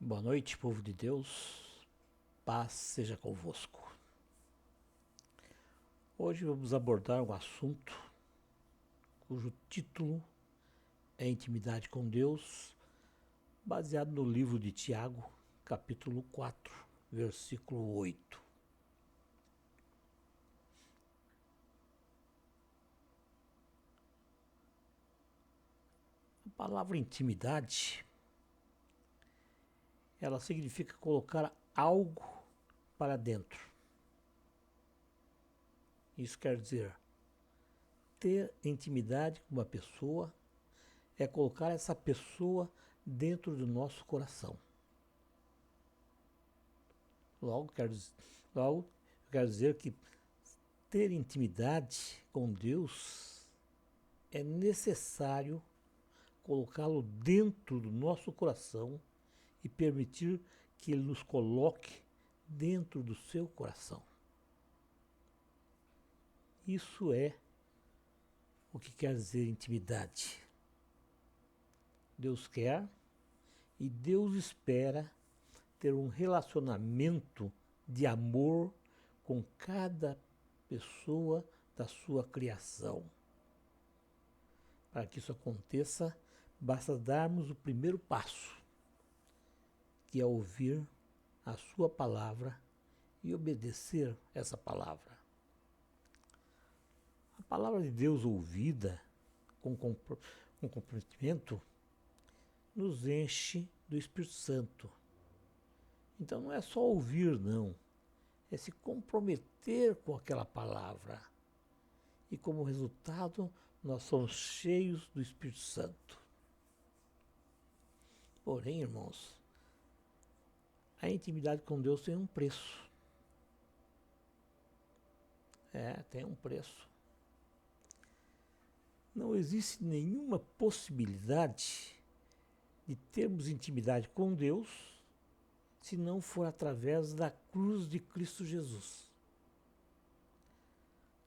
Boa noite, povo de Deus, paz seja convosco. Hoje vamos abordar um assunto cujo título é Intimidade com Deus, baseado no livro de Tiago, capítulo 4, versículo 8. A palavra intimidade, ela significa colocar algo para dentro. Isso quer dizer, ter intimidade com uma pessoa é colocar essa pessoa dentro do nosso coração. Logo, eu quero dizer que ter intimidade com Deus é necessário colocá-lo dentro do nosso coração e permitir que Ele nos coloque dentro do seu coração. Isso é o que quer dizer intimidade. Deus quer e Deus espera ter um relacionamento de amor com cada pessoa da sua criação. Para que isso aconteça, basta darmos o primeiro passo, que é ouvir a sua palavra e obedecer essa palavra. A palavra de Deus ouvida com comprometimento nos enche do Espírito Santo. Então não é só ouvir, não. É se comprometer com aquela palavra. E como resultado, nós somos cheios do Espírito Santo. Porém, irmãos, a intimidade com Deus tem um preço. Tem um preço. Não existe nenhuma possibilidade de termos intimidade com Deus se não for através da cruz de Cristo Jesus.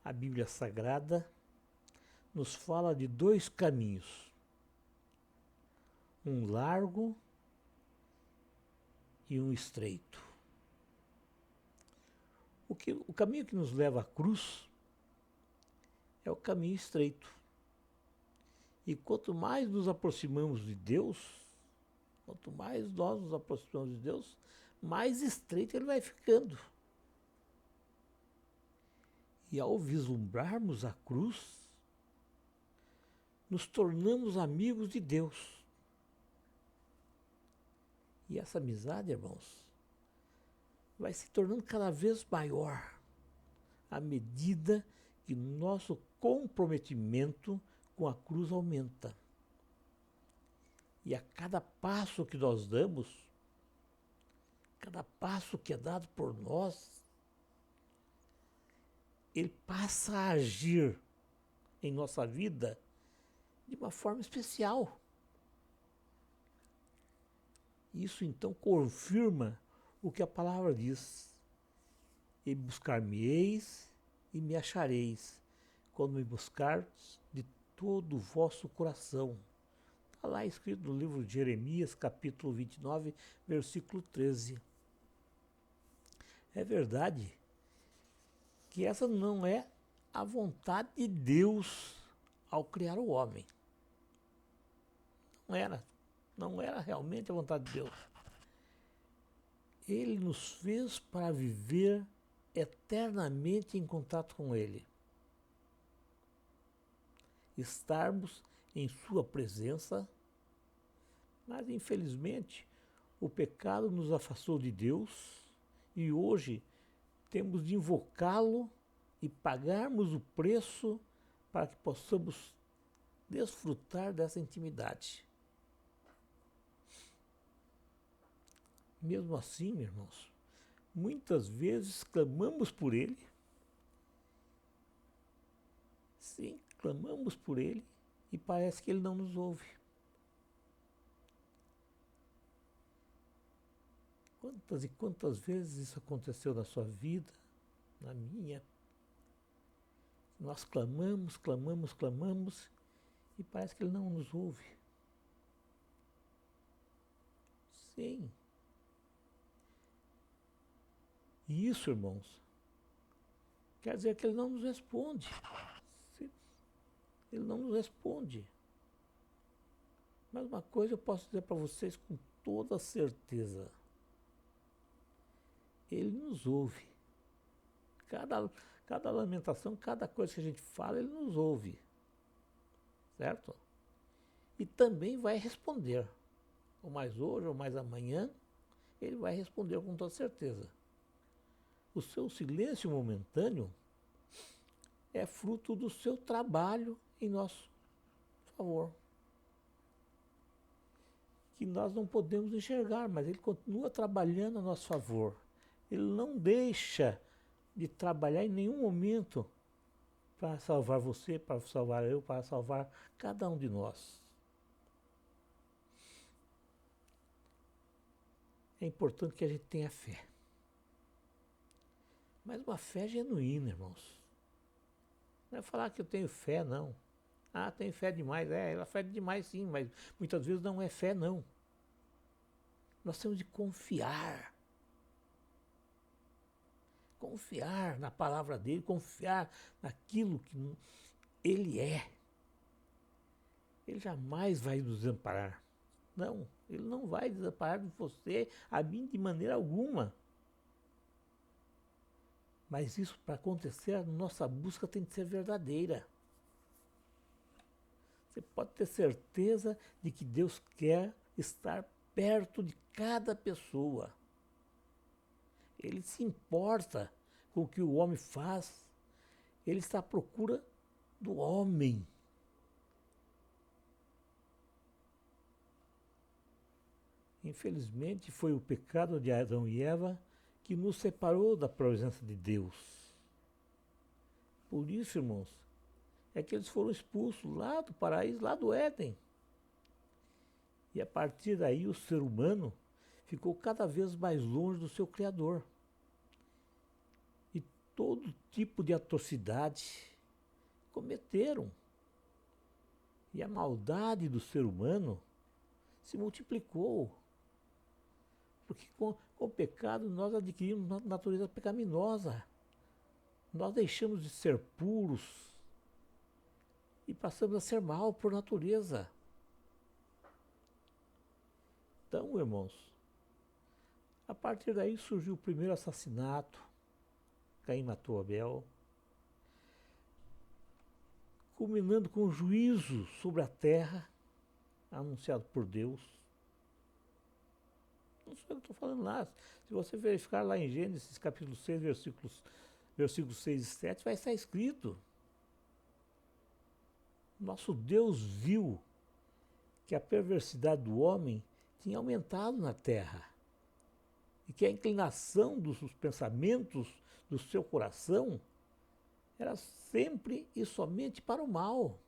A Bíblia Sagrada nos fala de dois caminhos, um largo e um estreito. O caminho que nos leva à cruz é o caminho estreito. E quanto mais nos aproximamos de Deus, quanto mais nós nos aproximamos de Deus, mais estreito ele vai ficando. E ao vislumbrarmos a cruz, nos tornamos amigos de Deus. E essa amizade, irmãos, vai se tornando cada vez maior à medida que nosso comprometimento com a cruz aumenta. E a cada passo que nós damos, cada passo que é dado por nós, ele passa a agir em nossa vida de uma forma especial. Isso então confirma o que a palavra diz. E buscar-me-eis e me achareis, quando me buscardes de todo o vosso coração. Está lá escrito no livro de Jeremias, capítulo 29, versículo 13. É verdade que essa não é a vontade de Deus ao criar o homem. Não era realmente a vontade de Deus. Ele nos fez para viver eternamente em contato com Ele. Estarmos em sua presença, mas infelizmente o pecado nos afastou de Deus e hoje temos de invocá-lo e pagarmos o preço para que possamos desfrutar dessa intimidade. Mesmo assim, meus irmãos, muitas vezes clamamos por Ele. Sim, clamamos por Ele e parece que Ele não nos ouve. Quantas e quantas vezes isso aconteceu na sua vida, na minha? Nós clamamos e parece que Ele não nos ouve. Sim, E isso, irmãos, quer dizer que ele não nos responde. Ele não nos responde. Mas uma coisa eu posso dizer para vocês com toda certeza. Ele nos ouve. Cada lamentação, cada coisa que a gente fala, ele nos ouve. Certo? E também vai responder. Ou mais hoje, ou mais amanhã, ele vai responder com toda certeza. O seu silêncio momentâneo é fruto do seu trabalho em nosso favor. Que nós não podemos enxergar, mas ele continua trabalhando a nosso favor. Ele não deixa de trabalhar em nenhum momento para salvar você, para salvar eu, para salvar cada um de nós. É importante que a gente tenha fé. Mas uma fé genuína, irmãos. Não é falar que eu tenho fé, não. Ah, tenho fé demais. Ela fé demais sim, mas muitas vezes não é fé, não. Nós temos de confiar. Confiar na palavra dele, confiar naquilo que ele é. Ele jamais vai nos desamparar. Não, ele não vai desamparar de você, a mim, de maneira alguma. Mas isso, para acontecer, a nossa busca tem que ser verdadeira. Você pode ter certeza de que Deus quer estar perto de cada pessoa. Ele se importa com o que o homem faz. Ele está à procura do homem. Infelizmente, foi o pecado de Adão e Eva que nos separou da presença de Deus. Por isso, irmãos, é que eles foram expulsos lá do paraíso, lá do Éden. E a partir daí o ser humano ficou cada vez mais longe do seu Criador. E todo tipo de atrocidade cometeram. E a maldade do ser humano se multiplicou. Porque com o pecado nós adquirimos uma natureza pecaminosa. Nós deixamos de ser puros e passamos a ser mal por natureza. Então, irmãos, a partir daí surgiu o primeiro assassinato. Caim matou Abel. Culminando com o juízo sobre a terra, anunciado por Deus. Não sei o que eu estou falando lá. Se você verificar lá em Gênesis capítulo 6, versículos 6 e 7, vai estar escrito. Nosso Deus viu que a perversidade do homem tinha aumentado na terra. E que a inclinação dos pensamentos do seu coração era sempre e somente para o mal.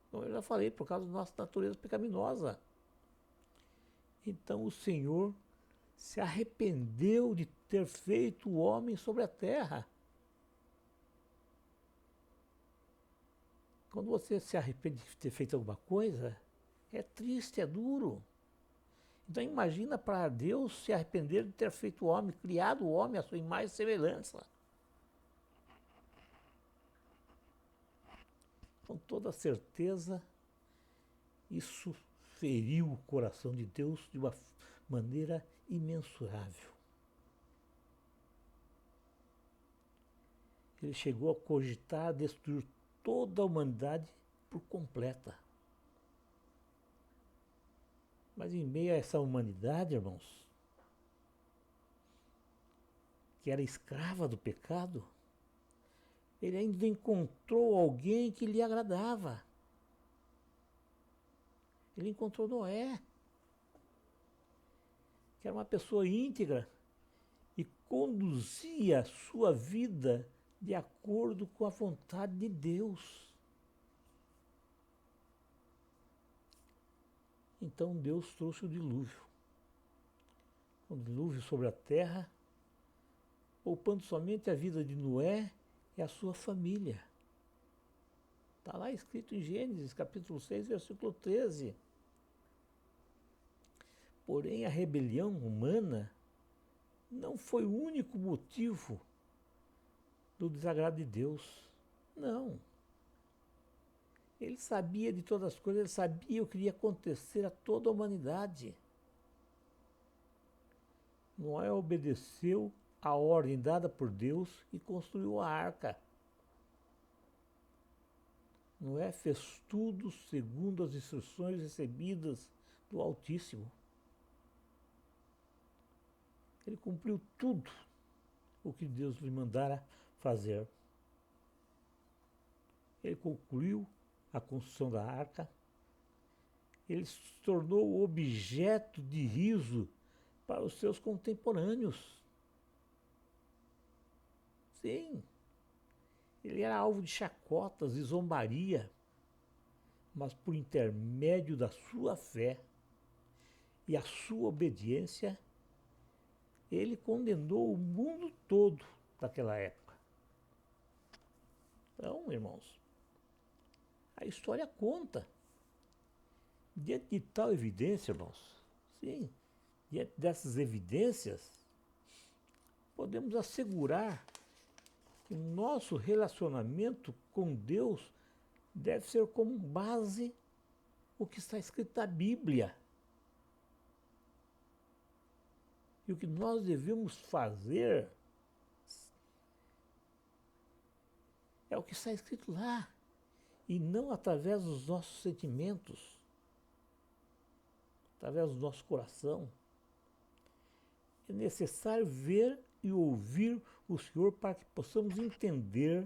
Como eu já falei, por causa da nossa natureza pecaminosa. Então o Senhor se arrependeu de ter feito o homem sobre a terra. Quando você se arrepende de ter feito alguma coisa, é triste, é duro. Então imagina para Deus se arrepender de ter feito o homem, criado o homem à sua imagem e semelhança. Com toda certeza, isso feriu o coração de Deus de uma maneira imensurável. Ele chegou a cogitar destruir toda a humanidade por completa. Mas em meio a essa humanidade, irmãos, que era escrava do pecado, ele ainda encontrou alguém que lhe agradava. Ele encontrou Noé, que era uma pessoa íntegra e conduzia a sua vida de acordo com a vontade de Deus. Então Deus trouxe o dilúvio. Um dilúvio sobre a terra, poupando somente a vida de Noé e a sua família. Está lá escrito em Gênesis, capítulo 6, versículo 13. Porém, a rebelião humana não foi o único motivo do desagrado de Deus. Não. Ele sabia de todas as coisas, ele sabia o que iria acontecer a toda a humanidade. Noé obedeceu a ordem dada por Deus e construiu a arca. Noé fez tudo segundo as instruções recebidas do Altíssimo. Ele cumpriu tudo o que Deus lhe mandara fazer. Ele concluiu a construção da arca. Ele se tornou objeto de riso para os seus contemporâneos. Sim, ele era alvo de chacotas e zombaria, mas por intermédio da sua fé e a sua obediência, ele condenou o mundo todo daquela época. Então, irmãos, a história conta. Diante de tal evidência, irmãos, sim, diante dessas evidências, podemos assegurar que o nosso relacionamento com Deus deve ser como base o que está escrito na Bíblia. E o que nós devemos fazer é o que está escrito lá, e não através dos nossos sentimentos, através do nosso coração. É necessário ver e ouvir o Senhor para que possamos entender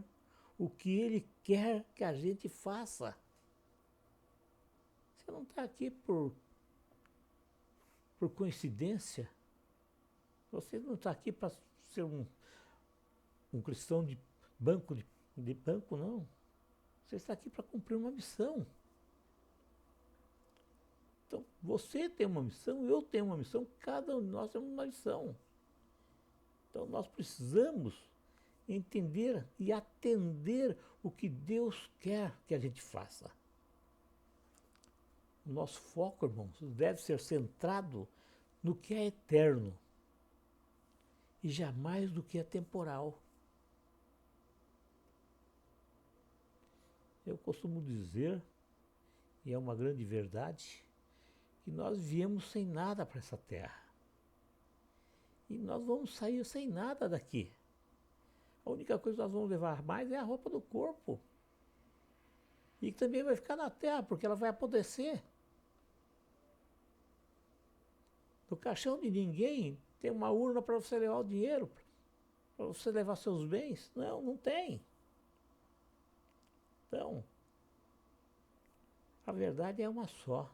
o que Ele quer que a gente faça. Você não está aqui por coincidência. Você não está aqui para ser um cristão de banco, não. Você está aqui para cumprir uma missão. Então, você tem uma missão, eu tenho uma missão, cada um de nós tem uma missão. Então, nós precisamos entender e atender o que Deus quer que a gente faça. O nosso foco, irmãos, deve ser centrado no que é eterno e jamais no que é temporal. Eu costumo dizer, e é uma grande verdade, que nós viemos sem nada para essa terra. E nós vamos sair sem nada daqui. A única coisa que nós vamos levar mais é a roupa do corpo. E que também vai ficar na terra, porque ela vai apodrecer. No caixão de ninguém tem uma urna para você levar o dinheiro, para você levar seus bens. Não, não tem. Então, a verdade é uma só.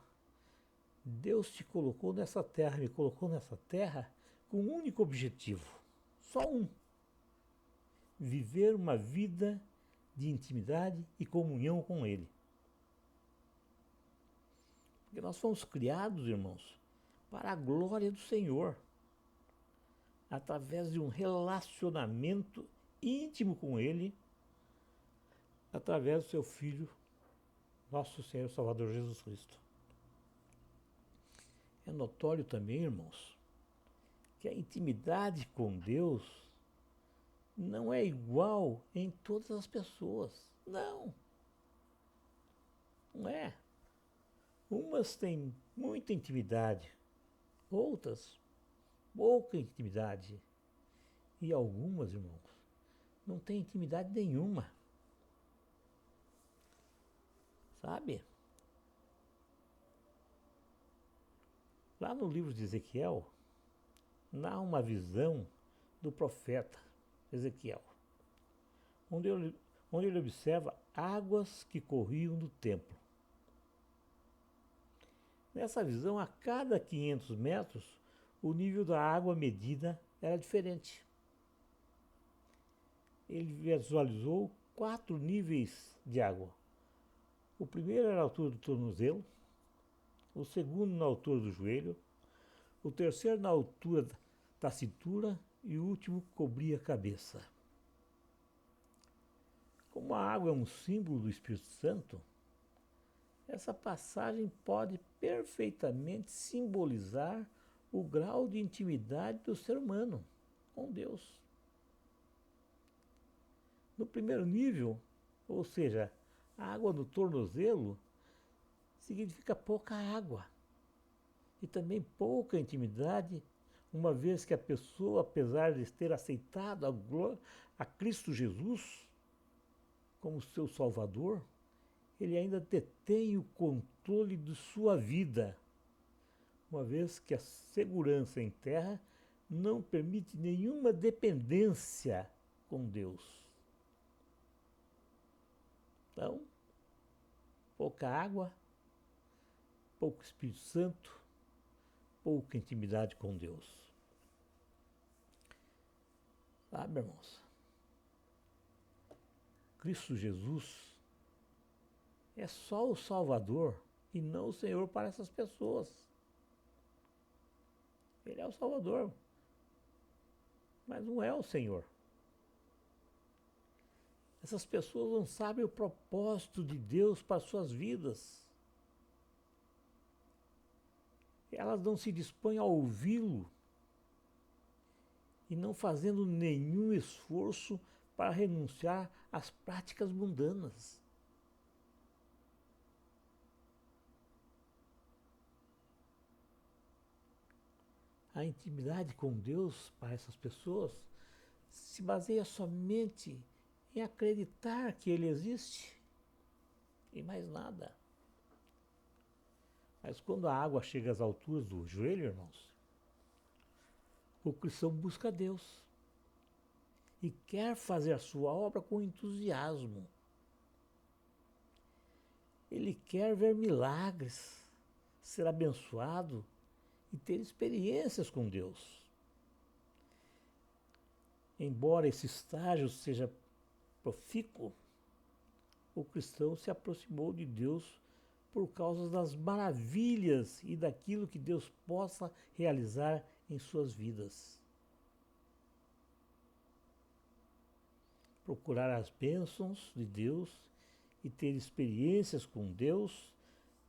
Deus te colocou nessa terra, me colocou nessa terra com um único objetivo, só um: viver uma vida de intimidade e comunhão com Ele. Porque nós fomos criados, irmãos, para a glória do Senhor, através de um relacionamento íntimo com Ele, através do seu Filho, nosso Senhor e Salvador Jesus Cristo. É notório também, irmãos, que a intimidade com Deus não é igual em todas as pessoas. Não. Não é. Umas têm muita intimidade, outras pouca intimidade. E algumas, irmãos, não têm intimidade nenhuma. Sabe? Lá no livro de Ezequiel, há uma visão do profeta Ezequiel, onde ele observa águas que corriam do templo. Nessa visão, a cada 500 metros, o nível da água medida era diferente. Ele visualizou 4 níveis de água. O primeiro era a altura do tornozelo, o segundo na altura do joelho, o terceiro na altura da cintura e o último cobria a cabeça. Como a água é um símbolo do Espírito Santo, essa passagem pode perfeitamente simbolizar o grau de intimidade do ser humano. com Deus. No primeiro nível, ou seja, a água no tornozelo, significa pouca água e também pouca intimidade, uma vez que a pessoa, apesar de ter aceitado a Cristo Jesus como seu Salvador, ele ainda detém o controle de sua vida, uma vez que a segurança em terra não permite nenhuma dependência com Deus. Então, pouca água, pouco Espírito Santo, pouca intimidade com Deus. Sabe, irmãos? Cristo Jesus é só o Salvador e não o Senhor para essas pessoas. Ele é o Salvador, mas não é o Senhor. Essas pessoas não sabem o propósito de Deus para suas vidas. Elas não se dispõem a ouvi-lo e não fazendo nenhum esforço para renunciar às práticas mundanas. A intimidade com Deus para essas pessoas se baseia somente em acreditar que Ele existe e mais nada. Mas quando a água chega às alturas do joelho, irmãos, o cristão busca Deus e quer fazer a sua obra com entusiasmo. Ele quer ver milagres, ser abençoado e ter experiências com Deus. Embora esse estágio seja profícuo, o cristão se aproximou de Deus por causa das maravilhas e daquilo que Deus possa realizar em suas vidas. Procurar as bênçãos de Deus e ter experiências com Deus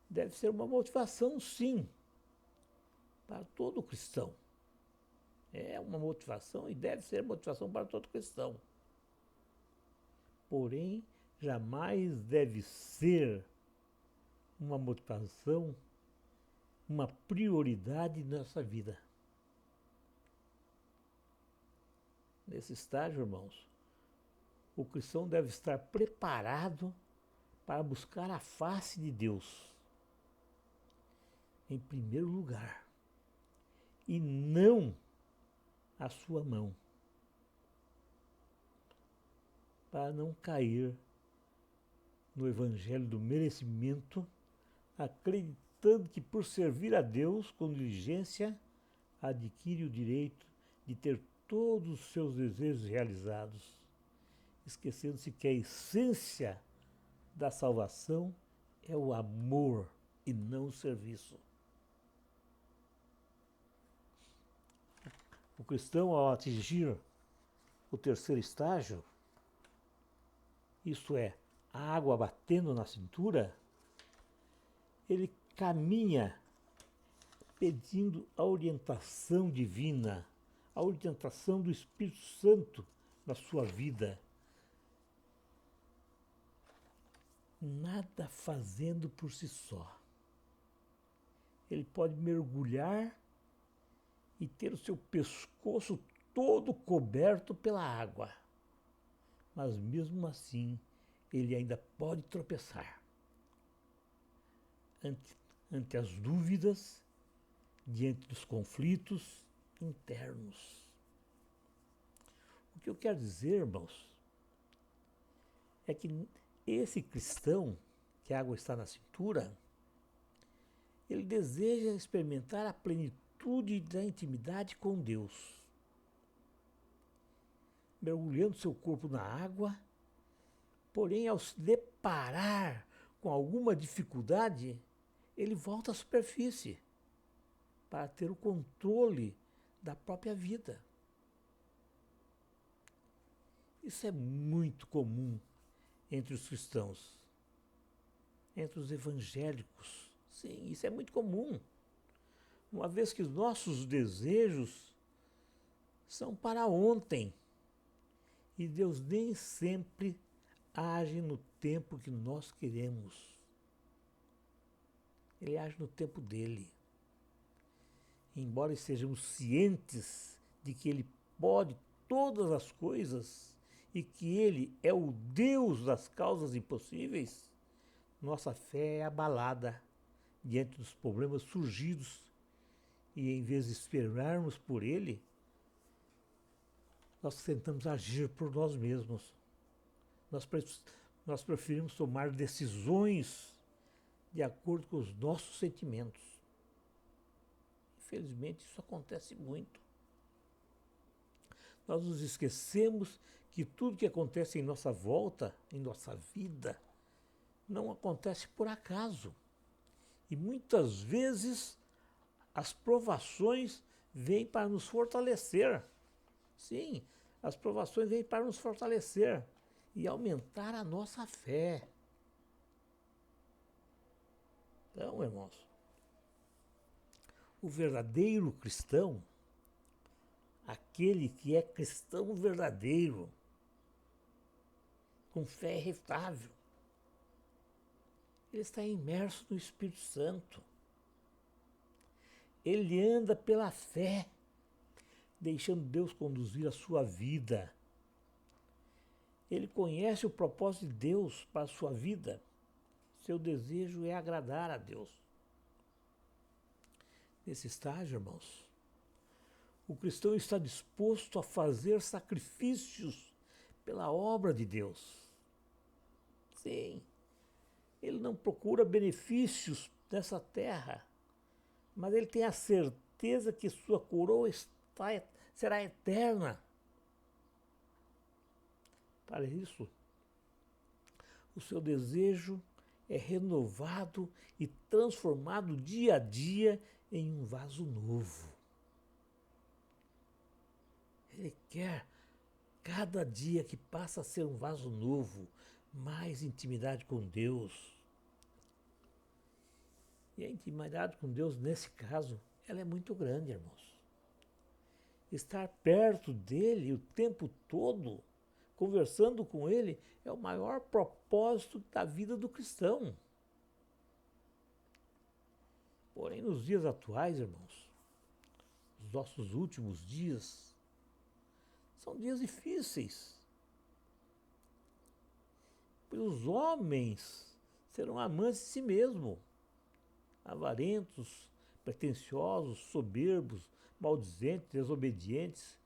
deve ser uma motivação, sim, para todo cristão. É uma motivação e deve ser motivação para todo cristão. Porém, jamais deve ser uma motivação, uma prioridade na nossa vida. Nesse estágio, irmãos, o cristão deve estar preparado para buscar a face de Deus, em primeiro lugar, e não a sua mão, para não cair no evangelho do merecimento, acreditando que por servir a Deus com diligência, adquire o direito de ter todos os seus desejos realizados, esquecendo-se que a essência da salvação é o amor e não o serviço. O cristão, ao atingir o terceiro estágio, isto é, a água batendo na cintura, ele caminha pedindo a orientação divina, a orientação do Espírito Santo na sua vida. Nada fazendo por si só. Ele pode mergulhar e ter o seu pescoço todo coberto pela água. Mas mesmo assim, ele ainda pode tropeçar. Ante as dúvidas, diante dos conflitos internos. O que eu quero dizer, irmãos, é que esse cristão, que a água está na cintura, ele deseja experimentar a plenitude da intimidade com Deus. Mergulhando seu corpo na água, porém, ao se deparar com alguma dificuldade, ele volta à superfície para ter o controle da própria vida. Isso é muito comum entre os cristãos, entre os evangélicos. Sim, isso é muito comum. Uma vez que os nossos desejos são para ontem. E Deus nem sempre age no tempo que nós queremos. Ele age no tempo dele. Embora estejamos cientes de que ele pode todas as coisas e que ele é o Deus das causas impossíveis, nossa fé é abalada diante dos problemas surgidos e, em vez de esperarmos por ele, nós tentamos agir por nós mesmos. Nós preferimos tomar decisões de acordo com os nossos sentimentos. Infelizmente, isso acontece muito. Nós nos esquecemos que tudo que acontece em nossa volta, em nossa vida, não acontece por acaso. E muitas vezes as provações vêm para nos fortalecer. Sim, as provações vêm para nos fortalecer e aumentar a nossa fé. Então, irmãos, o verdadeiro cristão, aquele que é cristão verdadeiro, com fé irrefutável, ele está imerso no Espírito Santo. Ele anda pela fé, deixando Deus conduzir a sua vida. Ele conhece o propósito de Deus para a sua vida. Seu desejo é agradar a Deus. Nesse estágio, irmãos, o cristão está disposto a fazer sacrifícios pela obra de Deus. Sim, ele não procura benefícios nessa terra, mas ele tem a certeza que sua coroa será eterna. Para isso, o seu desejo é renovado e transformado dia a dia em um vaso novo. Ele quer cada dia que passa a ser um vaso novo, mais intimidade com Deus. E a intimidade com Deus, nesse caso, ela é muito grande, irmãos. Estar perto dele o tempo todo, conversando com ele, é o maior propósito da vida do cristão. Porém, nos dias atuais, irmãos, os nossos últimos dias, são dias difíceis. Pois os homens serão amantes de si mesmos, avarentos, pretensiosos, soberbos, maldizentes, desobedientes,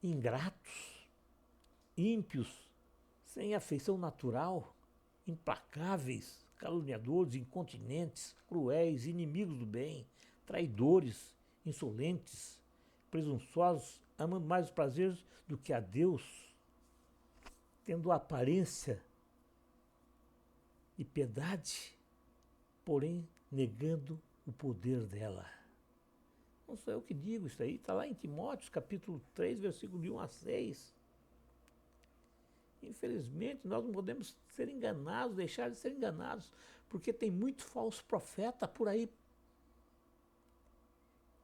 ingratos, ímpios, sem afeição natural, implacáveis, caluniadores, incontinentes, cruéis, inimigos do bem, traidores, insolentes, presunçosos, amando mais os prazeres do que a Deus, tendo aparência e piedade, porém negando o poder dela. Não sou eu que digo isso aí, está lá em Timóteo, capítulo 3, versículo de 1 a 6. Infelizmente, nós não podemos ser enganados, deixar de ser enganados, porque tem muito falso profeta por aí.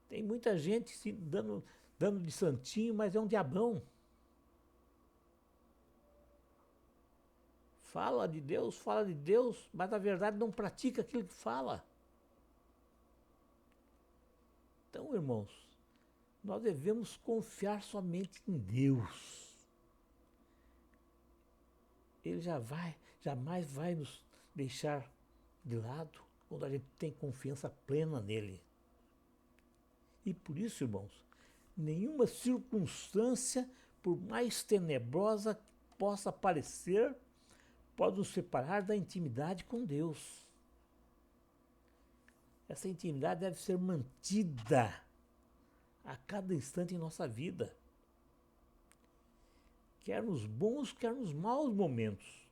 Tem muita gente se dando de santinho, mas é um diabão. Fala de Deus, mas na verdade não pratica aquilo que fala. Então, irmãos, nós devemos confiar somente em Deus. Ele jamais vai nos deixar de lado quando a gente tem confiança plena nele. E por isso, irmãos, nenhuma circunstância, por mais tenebrosa que possa parecer, pode nos separar da intimidade com Deus. Essa intimidade deve ser mantida a cada instante em nossa vida. Quer nos bons, quer nos maus momentos.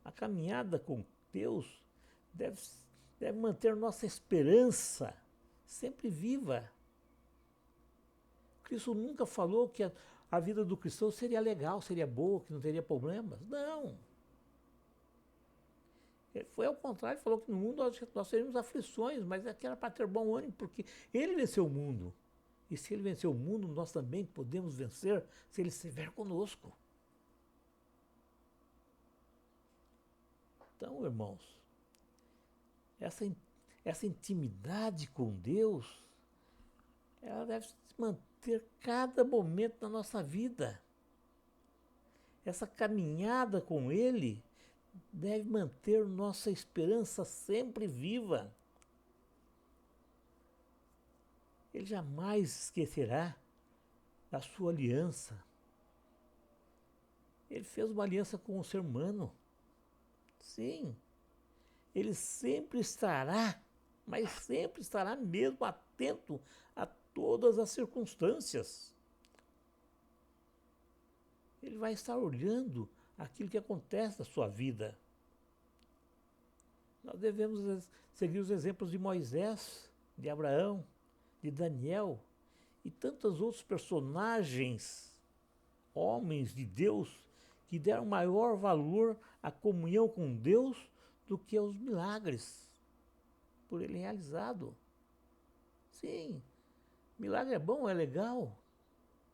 A caminhada com Deus deve manter nossa esperança sempre viva. Cristo nunca falou que a vida do cristão seria legal, seria boa, que não teria problemas. Não. Ele foi ao contrário, falou que no mundo nós teríamos aflições, mas aqui era para ter bom ânimo, porque ele venceu o mundo. E se ele venceu o mundo, nós também podemos vencer se ele estiver conosco. Então, irmãos, essa intimidade com Deus, ela deve se manter cada momento da nossa vida. Essa caminhada com Ele deve manter nossa esperança sempre viva. Ele jamais esquecerá da sua aliança. Ele fez uma aliança com o ser humano. Sim, ele sempre estará, mas sempre estará mesmo atento a todas as circunstâncias. Ele vai estar olhando aquilo que acontece na sua vida. Nós devemos seguir os exemplos de Moisés, de Abraão, de Daniel e tantos outros personagens, homens de Deus, que deram maior valor à comunhão com Deus do que aos milagres por ele realizado. Sim, milagre é bom, é legal,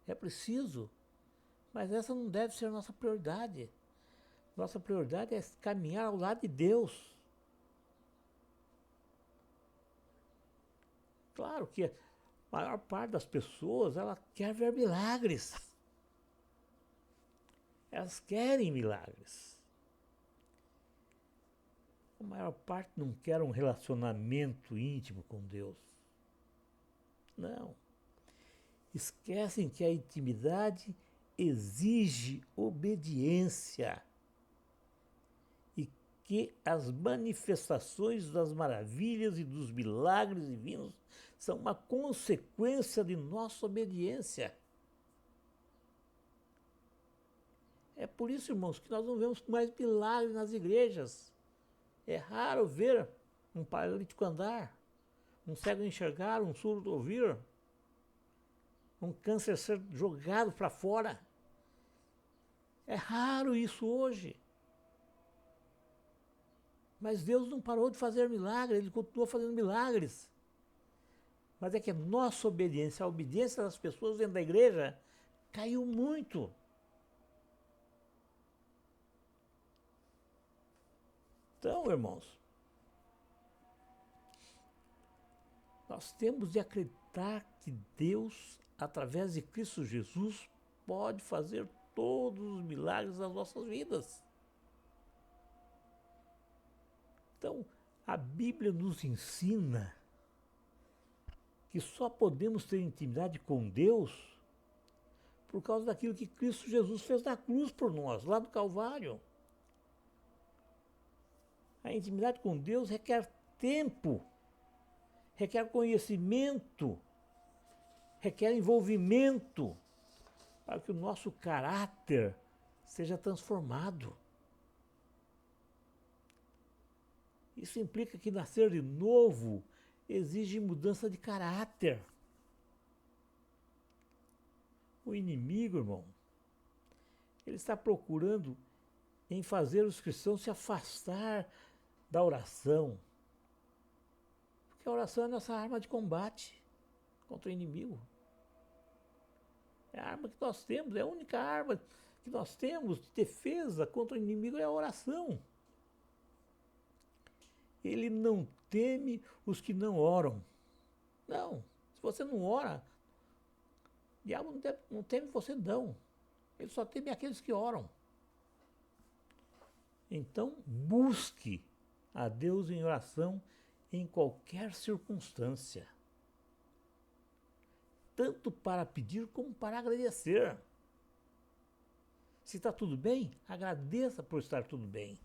é preciso, mas essa não deve ser a nossa prioridade. Nossa prioridade é caminhar ao lado de Deus. Claro que a maior parte das pessoas, ela quer ver milagres. Elas querem milagres. A maior parte não quer um relacionamento íntimo com Deus. Não. Esquecem que a intimidade exige obediência e que as manifestações das maravilhas e dos milagres divinos são uma consequência de nossa obediência. É por isso, irmãos, que nós não vemos mais milagres nas igrejas. É raro ver um paralítico andar, um cego enxergar, um surdo ouvir, um câncer ser jogado para fora. É raro isso hoje. Mas Deus não parou de fazer milagres, Ele continua fazendo milagres. Mas é que a nossa obediência, a obediência das pessoas dentro da igreja, caiu muito. Então, irmãos, nós temos de acreditar que Deus, através de Cristo Jesus, pode fazer todos os milagres das nossas vidas. Então, a Bíblia nos ensina que só podemos ter intimidade com Deus por causa daquilo que Cristo Jesus fez na cruz por nós, lá do Calvário. A intimidade com Deus requer tempo, requer conhecimento, requer envolvimento para que o nosso caráter seja transformado. Isso implica que nascer de novo exige mudança de caráter. O inimigo, irmão, ele está procurando em fazer os cristãos se afastar da oração. Porque a oração é a nossa arma de combate contra o inimigo. É a arma que nós temos, é a única arma que nós temos de defesa contra o inimigo, é a oração. Ele não teme os que não oram. Não, se você não ora, o diabo não teme você não. Ele só teme aqueles que oram. Então, busque a Deus em oração em qualquer circunstância. Tanto para pedir como para agradecer. Se está tudo bem, agradeça por estar tudo bem.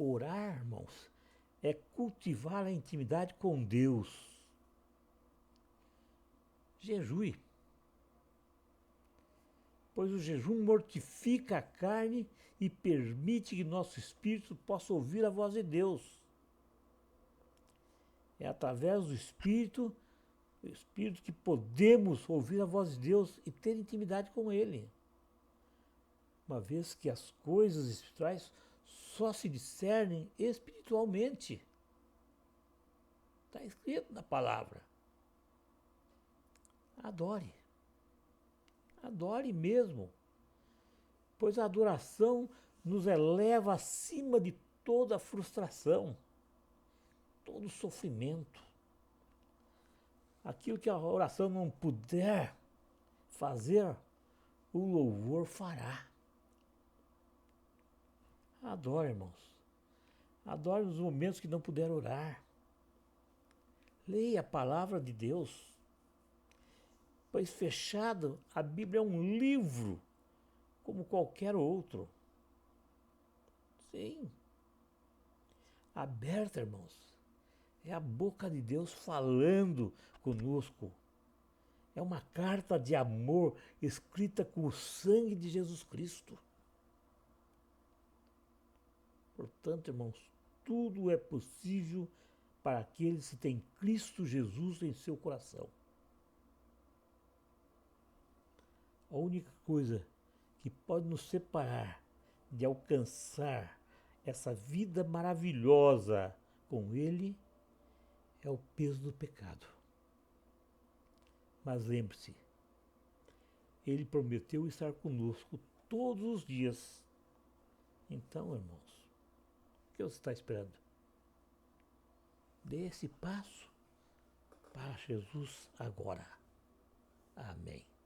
Orar, irmãos, é cultivar a intimidade com Deus. Jejue. Pois o jejum mortifica a carne e permite que nosso espírito possa ouvir a voz de Deus. É através do espírito que podemos ouvir a voz de Deus e ter intimidade com Ele. Uma vez que as coisas espirituais só se discernem espiritualmente. Está escrito na palavra. Adore. Adore mesmo. Pois a adoração nos eleva acima de toda frustração, todo sofrimento. Aquilo que a oração não puder fazer, o louvor fará. Adore, irmãos. Adore nos momentos que não puder orar. Leia a palavra de Deus. Pois fechado, a Bíblia é um livro como qualquer outro. Sim. Aberta, irmãos. É a boca de Deus falando conosco. É uma carta de amor escrita com o sangue de Jesus Cristo. Portanto, irmãos, tudo é possível para aqueles que têm Cristo Jesus em seu coração. A única coisa que pode nos separar de alcançar essa vida maravilhosa com Ele é o peso do pecado. Mas lembre-se, Ele prometeu estar conosco todos os dias. Então, irmãos, o que você está esperando? Dê esse passo para Jesus agora. Amém.